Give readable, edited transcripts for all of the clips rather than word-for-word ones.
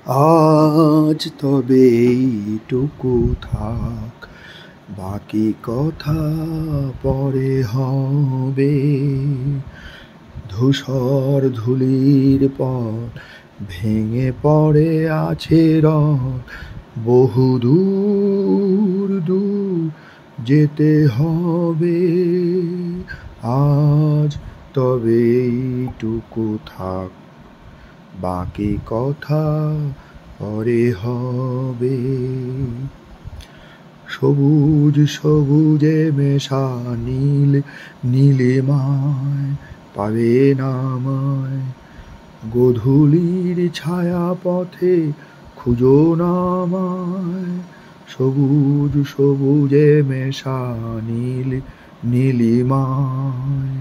আজ তবে এইটুকু থাক, বাকি কথা পরে হবে। ধূসর ধূলির পর ভেঙে পড়ে আছে রথ, বহু দূর দূর যেতে হবে। আজ তবে এইটুকু থাক, বাকি কথা পরে হবে। সবুজ সবুজে মেশা নীল নীলিমায় পাবে না আমায়। গোধূলির ছায়া পথে খুঁজো না আমায়। সবুজ সবুজে মেশা নীল নীলিমায়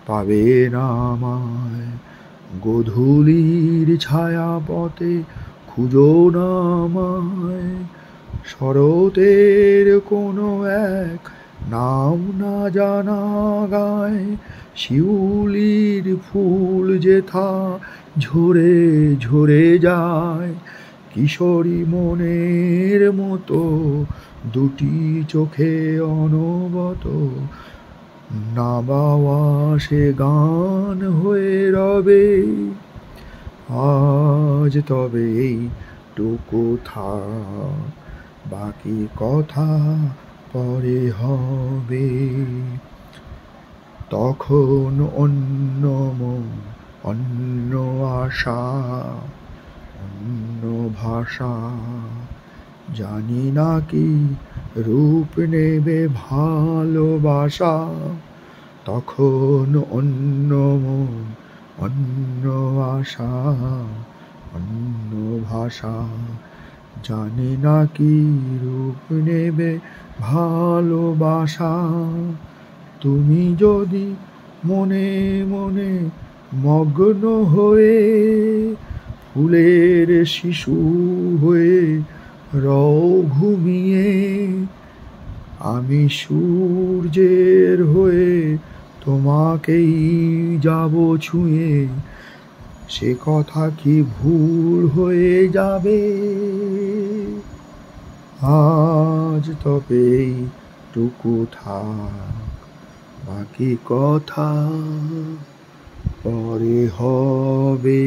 পাবে না আমায়। গোধূলির ছায়া পথে খুঁজো না আমায়। শরতের কোনো এক নাম না জানা গায়, শিউলির ফুল যেথা ঝরে ঝরে যায়। কিশোরী মনের মতো দুটি চোখে অনবত না বাওয়া সে গান হয়ে রবে। আজ তবে এইটুকু থাক, বাকি কথা পরে হবে। তখন অন্য মন, অন্য আশা, অন্য ভাষা, জানি না কি রূপ নেবে ভালোবাসা। তখন অন্য মন, অন্য আশা, অন্য ভাষা, জানি না কি রূপ নেবে ভালোবাসা। তুমি যদি মনে মনে মগ্ন হয়ে ফুলের শিশু হয়ে রও ঘুমিয়ে, আমি সূর্যের হয়ে তোমাকেই যাব ছুঁয়ে। সে কথা কি ভুল হয়ে যাবে? আজ তবে এইটুকু থাক, বাকি কথা পরে হবে।